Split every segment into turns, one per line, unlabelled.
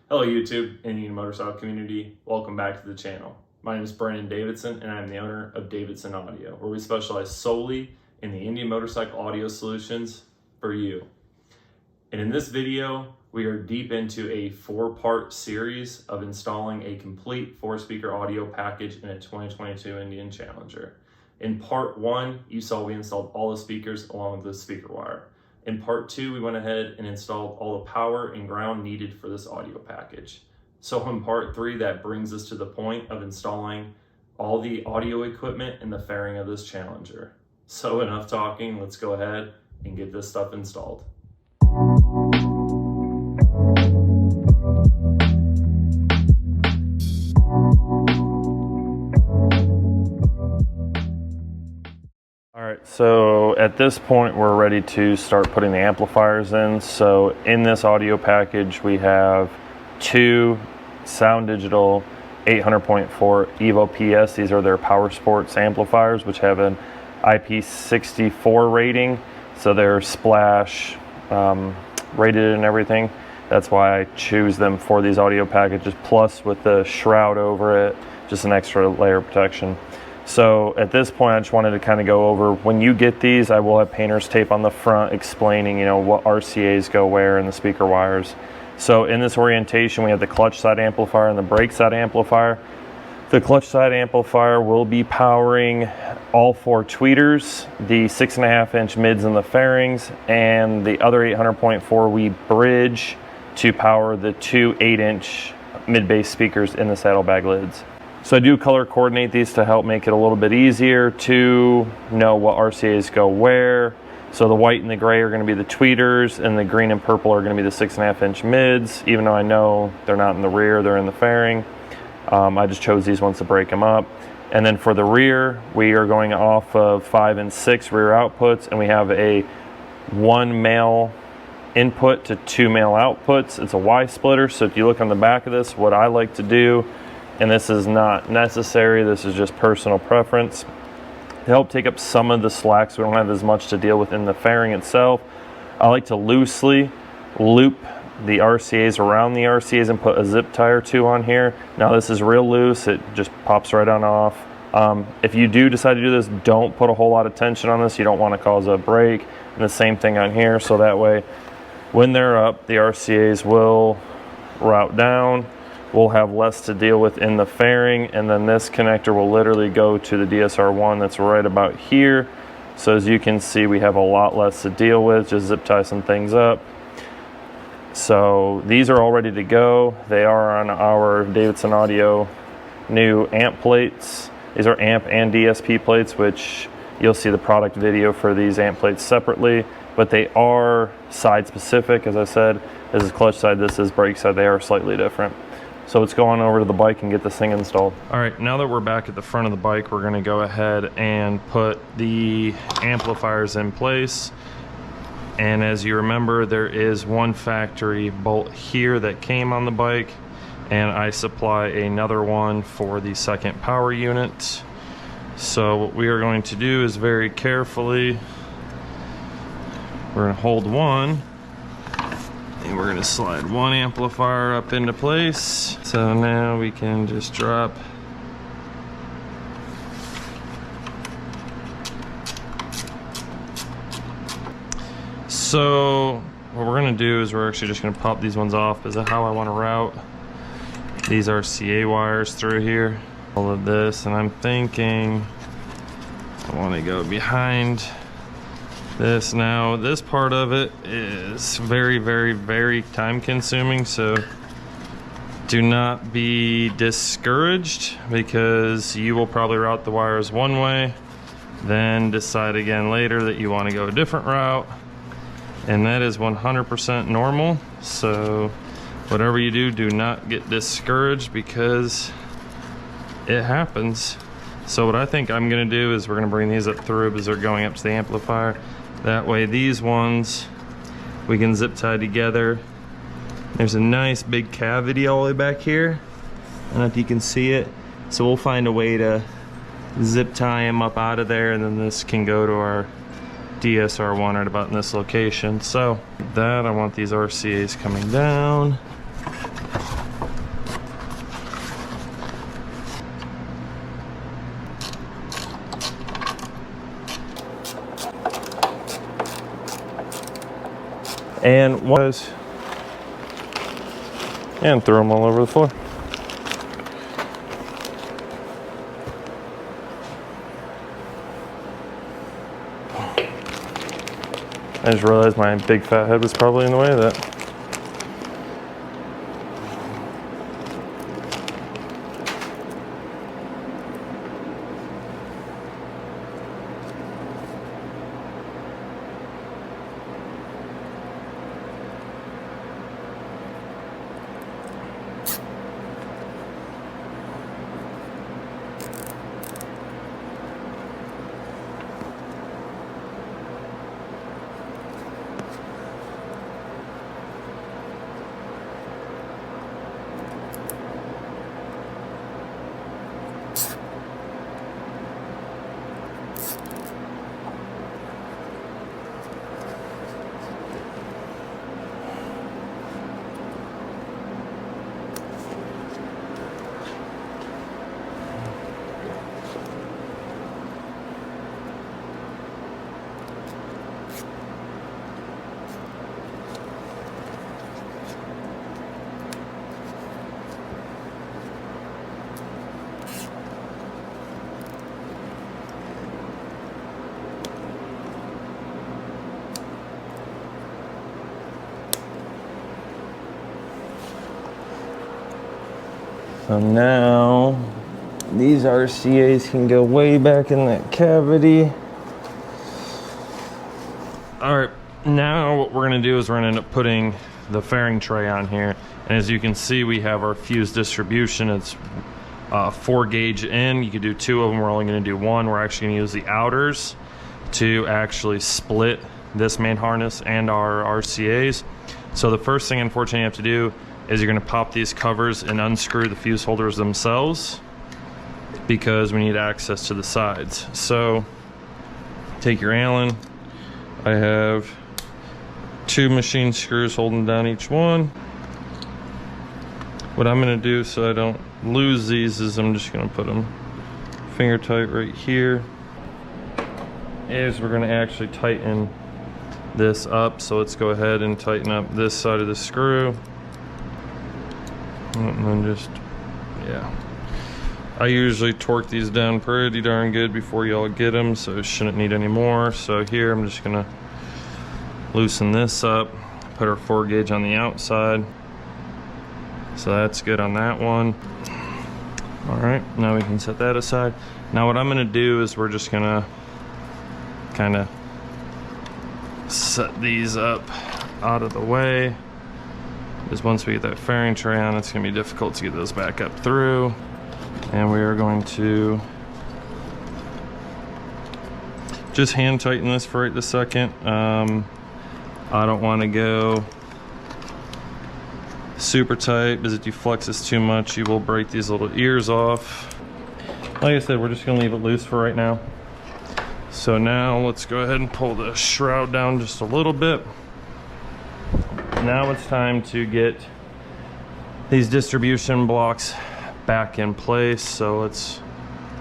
Hello YouTube, Indian motorcycle community. Welcome back to the channel. My name is Brandon Davidson and I'm the owner of Davidson Audio, where we specialize solely in the Indian motorcycle audio solutions for you. And in this video, we are deep into a 4-part series of installing a complete 4-speaker audio package in a 2022 Indian Challenger. In part 1, you saw we installed all the speakers along with the speaker wire. In part 2, we went ahead and installed all the power and ground needed for this audio package. So in part 3, that brings us to the point of installing all the audio equipment and the fairing of this Challenger. So enough talking, let's go ahead and get this stuff installed. Alright, so at this point we're ready to start putting the amplifiers in. So in this audio package we have 2 Sound Digital 800.4 Evo PS. These are their Power Sports amplifiers, which have an IP64 rating. So they're splash rated and everything. That's why I choose them for these audio packages, plus with the shroud over it, just an extra layer of protection. So at this point, I just wanted to kind of go over, when you get these, I will have painter's tape on the front explaining, what RCAs go where and the speaker wires. So in this orientation, we have the clutch side amplifier and the brake side amplifier. The clutch side amplifier will be powering all 4 tweeters, the 6.5-inch mids and the fairings, and the other 800.4 we bridge to power the 2 8-inch mid-bass speakers in the saddlebag lids. So I do color coordinate these to help make it a little bit easier to know what RCAs go where. So the white and the gray are going to be the tweeters, and the green and purple are going to be the 6.5-inch mids, even though I know they're not in the rear, they're in the fairing. I just chose these ones to break them up. And then for the rear, we are going off of 5 and 6 rear outputs, and we have a 1 male input to 2 male outputs. It's a Y splitter, so if you look on the back of this, what I like to do, and this is not necessary, this is just personal preference, to help take up some of the slack so we don't have as much to deal with in the fairing itself, I like to loosely loop the RCAs around the RCAs and put a zip tie or 2 on here. Now this is real loose, it just pops right on off. If you do decide to do this, don't put a whole lot of tension on this. You don't want to cause a break. And the same thing on here, so that way when they're up, the RCAs will route down. We'll have less to deal with in the fairing, and then this connector will literally go to the DSR1 that's right about here. So as you can see, we have a lot less to deal with, just zip tie some things up. So these are all ready to go. They are on our Davidson Audio new amp plates. These are amp and DSP plates, which you'll see the product video for these amp plates separately, but they are side specific. As I said, this is clutch side, this is brake side. They are slightly different. So let's go on over to the bike and get this thing installed. All right, now that we're back at the front of the bike, we're gonna go ahead and put the amplifiers in place. And as you remember, there is one factory bolt here that came on the bike, and I supply another one for the second power unit. So what we are going to do is very carefully, we're gonna hold one, and we're gonna slide one amplifier up into place. So now we can just drop So what we're gonna do is we're actually just gonna pop these ones off. Is that how I wanna route these RCA wires through here? All of this, and I'm thinking I wanna go behind this. Now this part of it is very, very, very time consuming, so do not be discouraged, because you will probably route the wires one way, then decide again later that you wanna go a different route. And that is 100% normal. So whatever you do, do not get discouraged, because it happens. So what I think I'm gonna do is we're gonna bring these up through as they're going up to the amplifier. That way these ones we can zip tie together. There's a nice big cavity all the way back here. I don't know if you can see it. So we'll find a way to zip tie them up out of there, and then this can go to our DSR1 right about in this location. So that I want these RCAs coming down. and throw them all over the floor. I just realized my big fat head was probably in the way of that. So now these RCAs can go way back in that cavity. All right, now what we're gonna do is we're gonna end up putting the fairing tray on here. And as you can see, we have our fuse distribution. It's 4 gauge in. You could do 2 of them. We're only gonna do 1. We're actually gonna use the outers to actually split this main harness and our RCAs. So the first thing, unfortunately, you have to do is you're gonna pop these covers and unscrew the fuse holders themselves, because we need access to the sides. So take your Allen. I have 2 machine screws holding down each one. What I'm gonna do so I don't lose these is I'm just gonna put them finger tight right here. Is we're gonna actually tighten this up. So let's go ahead and tighten up this side of the screw. And then just, yeah. I usually torque these down pretty darn good before y'all get them, so shouldn't need any more. So here I'm just gonna loosen this up, put our 4 gauge on the outside. So that's good on that one. All right, now we can set that aside. Now what I'm gonna do is we're just gonna kind of set these up out of the way. Because once we get that fairing tray on, it's gonna be difficult to get those back up through. And we are going to just hand tighten this for right this second. I don't want to go super tight, because if you flex this too much, you will break these little ears off. Like I said, we're just gonna leave it loose for right now. So now let's go ahead and pull the shroud down just a little bit. Now it's time to get these distribution blocks back in place. So let's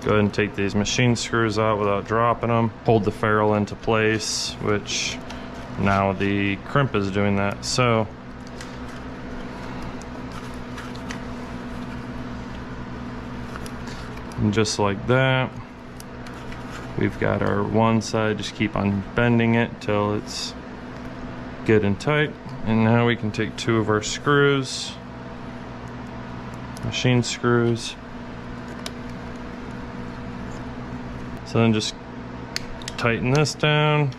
go ahead and take these machine screws out without dropping them. Hold the ferrule into place, which now the crimp is doing that. So and just like that, we've got our one side. Just keep on bending it till it's good and tight. And now we can take 2 of our screws, machine screws. So then just tighten this down.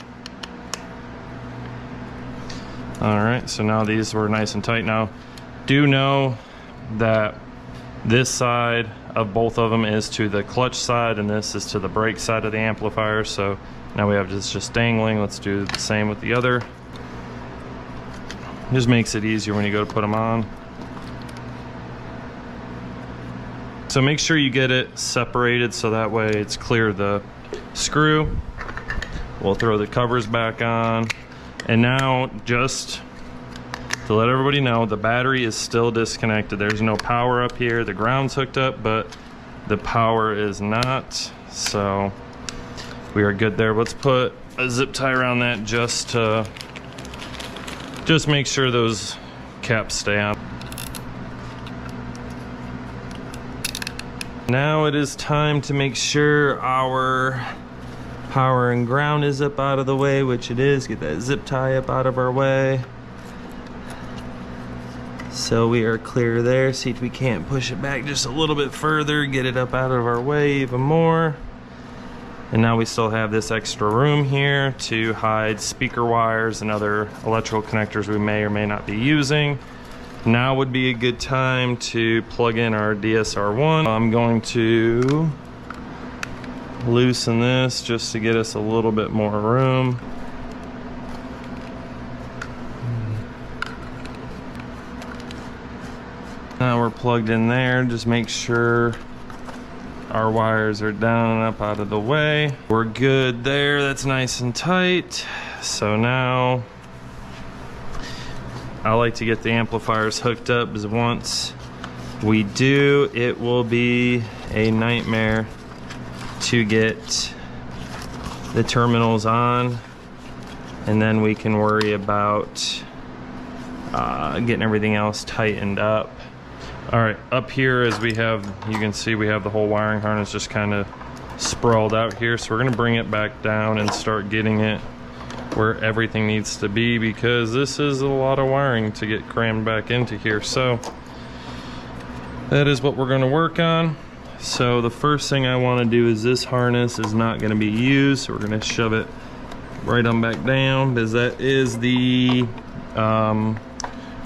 All right, so now these were nice and tight. Now, do know that this side of both of them is to the clutch side, and this is to the brake side of the amplifier. So now we have this just dangling. Let's do the same with the other. Just makes it easier when you go to put them on. So make sure you get it separated so that way it's clear of the screw. We'll throw the covers back on. And now, just to let everybody know, the battery is still disconnected. There's no power up here. The ground's hooked up, but the power is not. So we are good there. Let's put a zip tie around that just to Just make sure those caps stay on. Now it is time to make sure our power and ground is up out of the way, which it is. Get that zip tie up out of our way. So we are clear there. See if we can't push it back just a little bit further, get it up out of our way even more. And now we still have this extra room here to hide speaker wires and other electrical connectors we may or may not be using. Now would be a good time to plug in our DSR1. I'm going to loosen this just to get us a little bit more room. Now we're plugged in there. Just make sure our wires are down and up out of the way. We're good there. That's nice and tight. So now I like to get the amplifiers hooked up, because once we do, it will be a nightmare to get the terminals on, and then we can worry about getting everything else tightened up. All right, up here, as we have, you can see we have the whole wiring harness just kind of sprawled out here. So we're gonna bring it back down and start getting it where everything needs to be, because this is a lot of wiring to get crammed back into here. So that is what we're gonna work on. So the first thing I wanna do is, this harness is not gonna be used. So we're gonna shove it right on back down, because that is the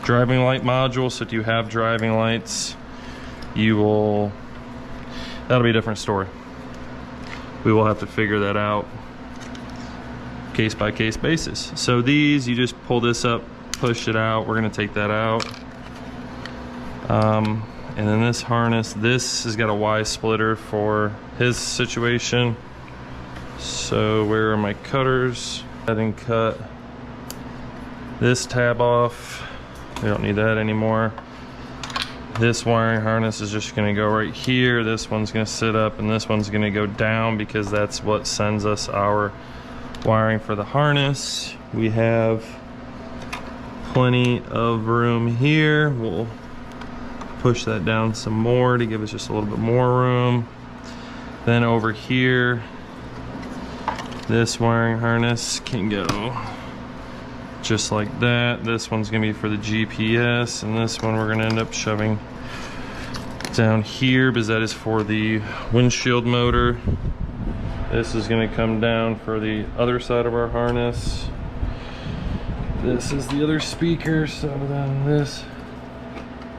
driving light module. So if you have driving lights, that'll be a different story. We will have to figure that out case by case basis. So these, you just pull this up, push it out. We're gonna take that out. And then this harness, this has got a Y splitter for his situation. So where are my cutters? Go ahead and cut this tab off. We don't need that anymore. This wiring harness is just gonna go right here. This one's gonna sit up, and this one's gonna go down, because that's what sends us our wiring for the harness. We have plenty of room here. We'll push that down some more to give us just a little bit more room. Then over here, this wiring harness can go just like that. This one's gonna be for the GPS, and this one we're gonna end up shoving down here, because that is for the windshield motor. This is gonna come down for the other side of our harness. This is the other speaker, so then this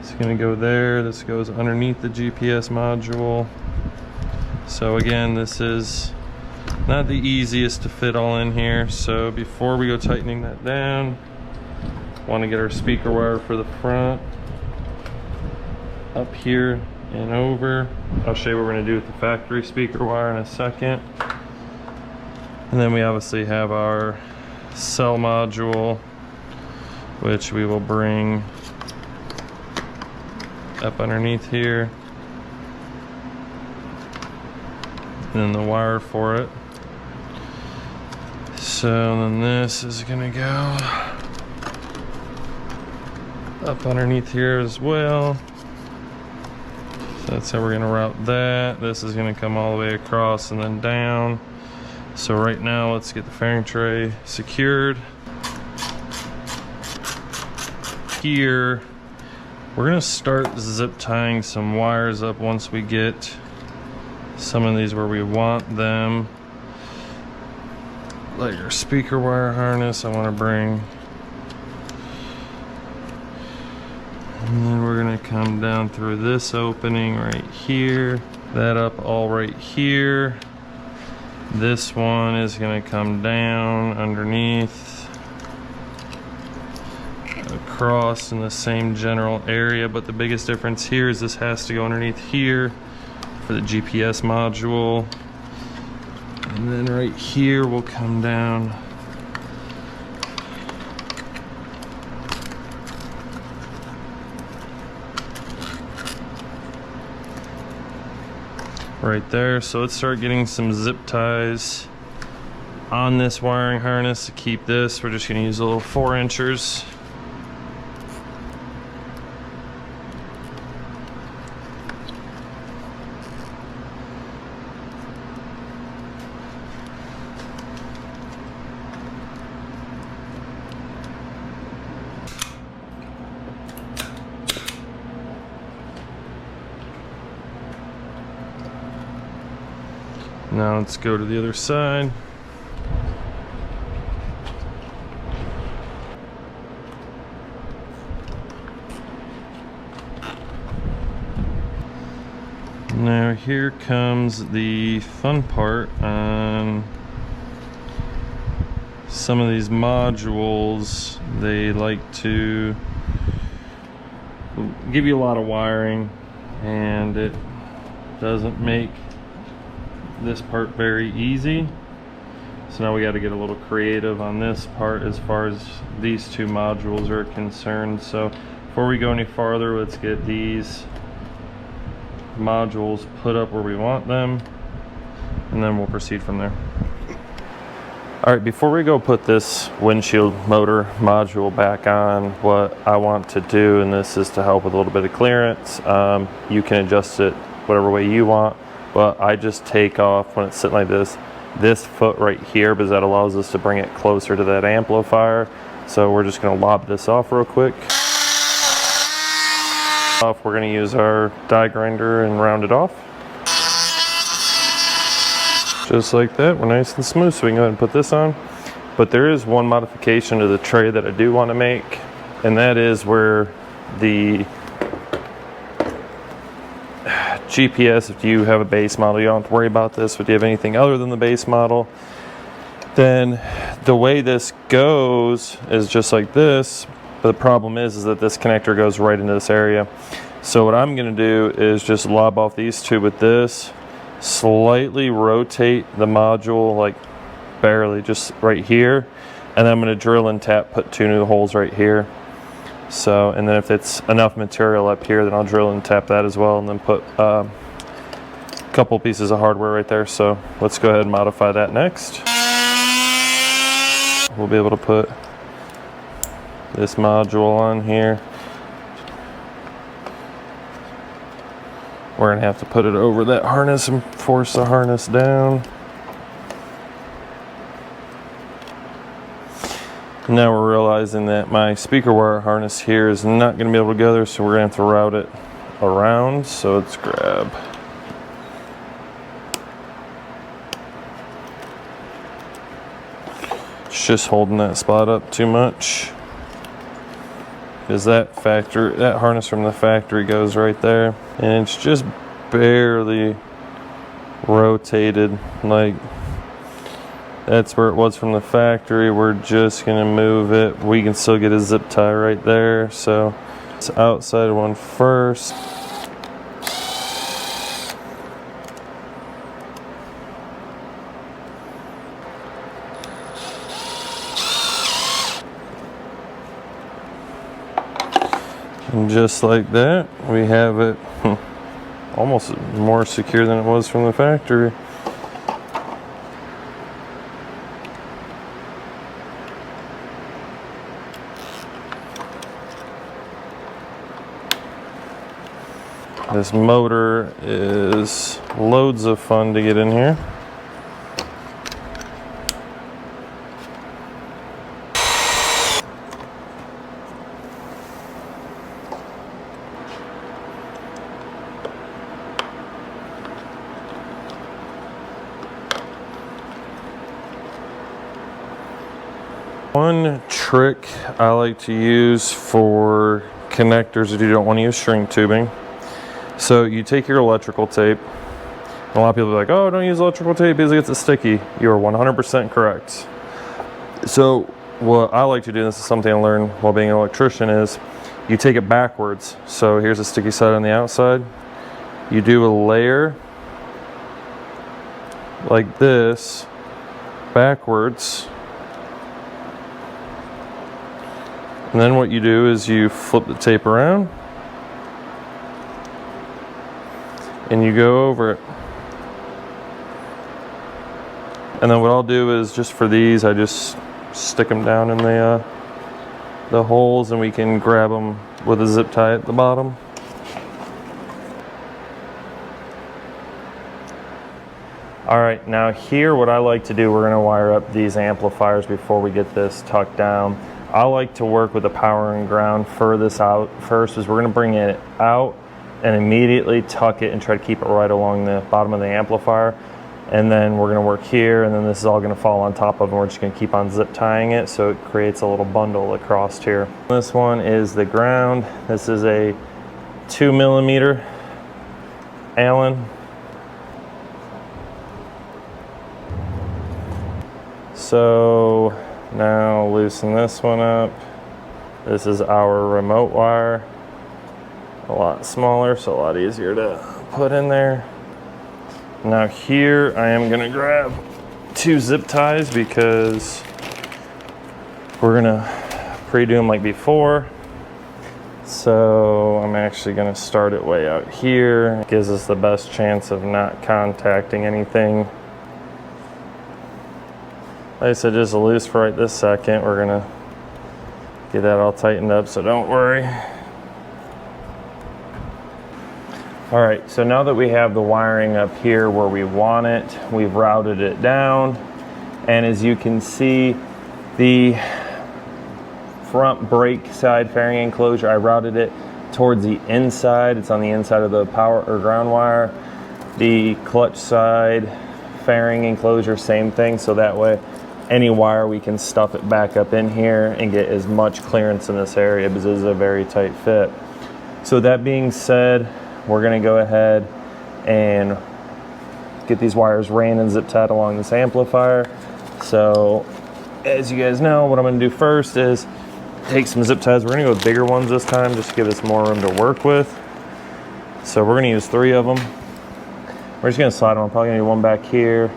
is gonna go there. This goes underneath the GPS module. So again, this is not the easiest to fit all in here. So before we go tightening that down, want to get our speaker wire for the front up here and over. I'll show you what we're going to do with the factory speaker wire in a second. And then we obviously have our cell module, which we will bring up underneath here. And then the wire for it. So then this is gonna go up underneath here as well. So that's how we're gonna route that. This is gonna come all the way across and then down. So right now, let's get the fairing tray secured. Here, we're gonna start zip tying some wires up once we get some of these where we want them. Like our speaker wire harness, I want to bring. And then we're gonna come down through this opening right here. That up all right here. This one is gonna come down underneath, across in the same general area, but the biggest difference here is this has to go underneath here for the GPS module. And then right here will come down right there. So let's start getting some zip ties on this wiring harness to keep this. We're just gonna use a little 4-inchers. Now let's go to the other side. Now here comes the fun part on some of these modules. They like to give you a lot of wiring, and it doesn't make this part very easy. So now we got to get a little creative on this part as far as these two modules are concerned. So before we go any farther, let's get these modules put up where we want them, and then we'll proceed from there. All right, before we go put this windshield motor module back on, what I want to do, and this is to help with a little bit of clearance, you can adjust it whatever way you want, but I just take off, when it's sitting like this foot right here, because that allows us to bring it closer to that amplifier. So we're just going to lob this off real quick. We're going to use our die grinder and round it off. Just like that, we're nice and smooth, so we can go ahead and put this on. But there is one modification to the tray that I do want to make, and that is where the GPS, if you have a base model, you don't have to worry about this. If you have anything other than the base model, then the way this goes is just like this. But the problem is that this connector goes right into this area. So what I'm going to do is just lob off these two with this, slightly rotate the module, like barely, just right here, and then I'm going to drill and tap, put two new holes right here. So, and then if it's enough material up here, then I'll drill and tap that as well, and then put a couple pieces of hardware right there. So let's go ahead and modify that next. We'll be able to put this module on here. We're going to have to put it over that harness and force the harness down. Now we're realizing that my speaker wire harness here is not going to be able to go there, so we're going to have to route it around. So let's grab it's just holding that spot up too much, because that harness from the factory goes right there, and it's just barely rotated. Like, that's where it was from the factory. We're just gonna move it. We can still get a zip tie right there. So it's outside one first. And just like that, we have it almost more secure than it was from the factory. This motor is loads of fun to get in here. One trick I like to use for connectors if you don't want to use string tubing. So you take your electrical tape. A lot of people are like, oh, don't use electrical tape because it gets sticky. You are 100% correct. So what I like to do, and this is something I learned while being an electrician, is you take it backwards. So here's the sticky side on the outside. You do a layer like this backwards. And then what you do is you flip the tape around and you go over it. And then what I'll do is, just for these, I just stick them down in the holes, and we can grab them with a zip tie at the bottom. All right, now here what I like to do, we're gonna wire up these amplifiers before we get this tucked down. I like to work with the power and ground furthest out first, is we're gonna bring it out and immediately tuck it and try to keep it right along the bottom of the amplifier. And then we're gonna work here, and then this is all gonna fall on top of, and we're just gonna keep on zip tying it so it creates a little bundle across here. This one is the ground. This is a 2mm Allen. So now loosen this one up. This is our remote wire. A lot smaller, so a lot easier to put in there. Now here I am gonna grab 2 zip ties because we're gonna pre-do them like before. So I'm actually gonna start it way out here. It gives us the best chance of not contacting anything. Like I said, just loose for right this second. We're gonna get that all tightened up, so don't worry. All right, so now that we have the wiring up here where we want it, we've routed it down. And as you can see, the front brake side fairing enclosure, I routed it towards the inside. It's on the inside of the power or ground wire. The clutch side fairing enclosure, same thing. So that way, any wire, we can stuff it back up in here and get as much clearance in this area because it is a very tight fit. So that being said, we're gonna go ahead and get these wires ran and zip tied along this amplifier. So as you guys know, what I'm gonna do first is take some zip ties. We're gonna go with bigger ones this time just to give us more room to work with. So we're gonna use 3 of them. We're just gonna slide them. I'm probably gonna do one back here,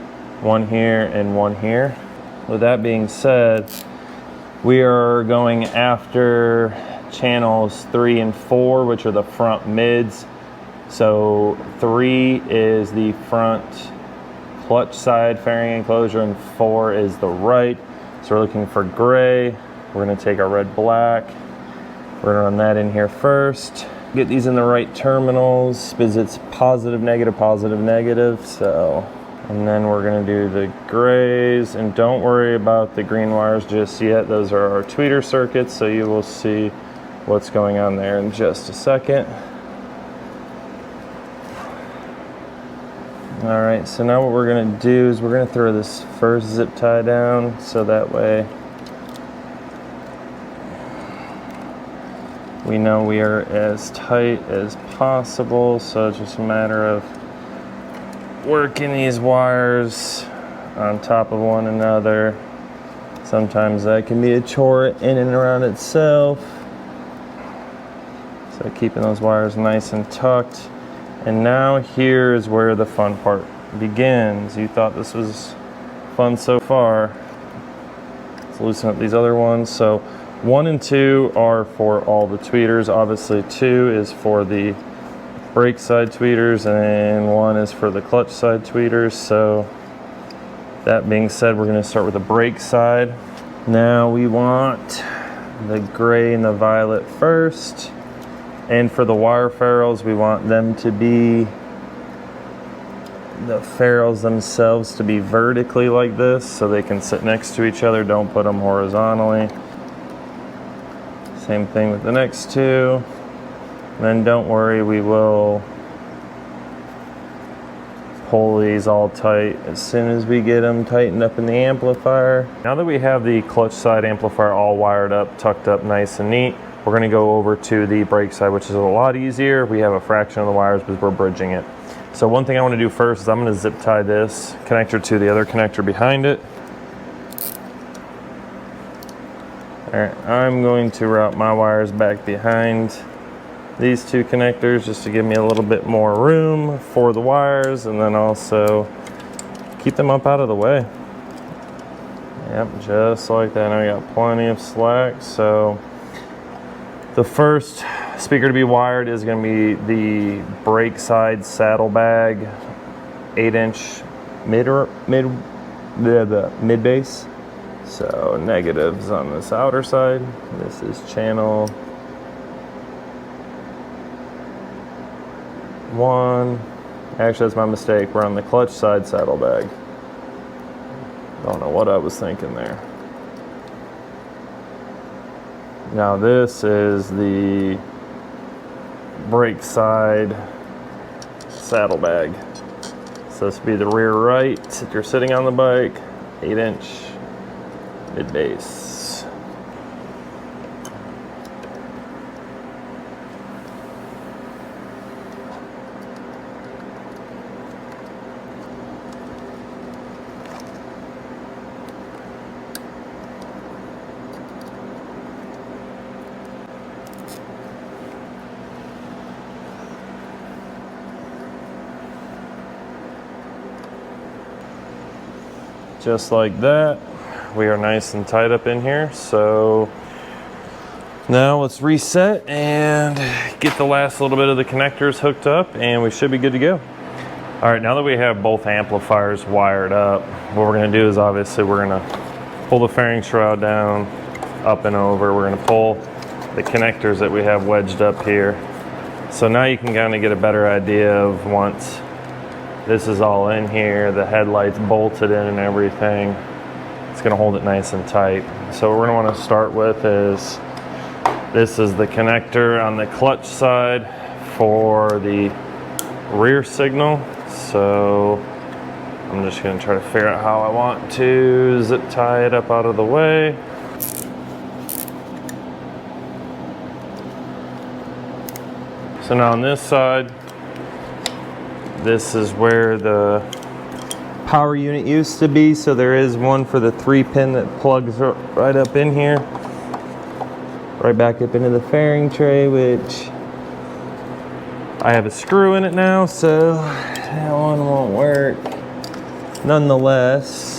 one here, and one here. With that being said, we are going after channels 3 and 4, which are the front mids. So 3 is the front clutch side fairing enclosure and 4 is the right. So we're looking for gray. We're gonna take our red black. We're gonna run that in here first. Get these in the right terminals because it's positive, negative, positive, negative. So, and then we're gonna do the grays, and don't worry about the green wires just yet. Those are our tweeter circuits, so you will see what's going on there in just a second. All right, so now what we're gonna do is we're gonna throw this first zip tie down so that way we know we are as tight as possible. So it's just a matter of working these wires on top of one another. Sometimes that can be a chore in and around itself. So keeping those wires nice and tucked. And now here is where the fun part begins. You thought this was fun so far. Let's loosen up these other ones. So 1 and 2 are for all the tweeters. Obviously 2 is for the brake side tweeters and 1 is for the clutch side tweeters. So that being said, we're gonna start with the brake side. Now we want the gray and the violet first. And for the wire ferrules, we want them to be, the ferrules themselves to be vertically like this so they can sit next to each other. Don't put them horizontally. Same thing with the next 2. And then don't worry, we will pull these all tight as soon as we get them tightened up in the amplifier. Now that we have the clutch side amplifier all wired up, tucked up nice and neat, we're gonna go over to the brake side, which is a lot easier. We have a fraction of the wires because we're bridging it. So one thing I wanna do first is I'm gonna zip tie this connector to the other connector behind it. All right, I'm going to route my wires back behind these 2 connectors just to give me a little bit more room for the wires and then also keep them up out of the way. Yep, just like that. Now we got plenty of slack. So the first speaker to be wired is going to be the brake side saddlebag 8-inch mid bass. So negatives on this outer side. This is channel 1. Actually, that's my mistake. We're on the clutch side saddlebag. Don't know what I was thinking there. Now this is the brake side saddlebag. So this would be the rear right if you're sitting on the bike, 8-inch mid bass. Just like that, we are nice and tight up in here. So now let's reset and get the last little bit of the connectors hooked up, and we should be good to go. All right, now that we have both amplifiers wired up, what we're gonna do is obviously we're gonna pull the fairing shroud down, up and over. We're gonna pull the connectors that we have wedged up here. So now you can kind of get a better idea of once this is all in here, the headlights bolted in and everything, it's gonna hold it nice and tight. So what we're gonna wanna start with is, this is the connector on the clutch side for the rear signal. So I'm just gonna try to figure out how I want to zip tie it up out of the way. So now on this side, this is where the power unit used to be. So there is one for the 3-pin that plugs right up in here, right back up into the fairing tray, which I have a screw in it now, so that one won't work. Nonetheless,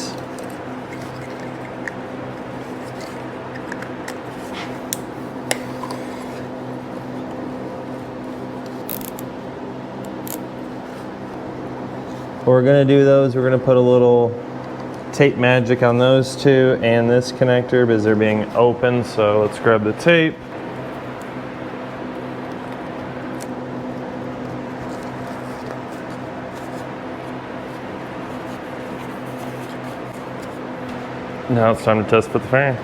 we're gonna do those, we're gonna put a little tape magic on those two and this connector because they're being open. So let's grab the tape. Now it's time to test fit the fairing.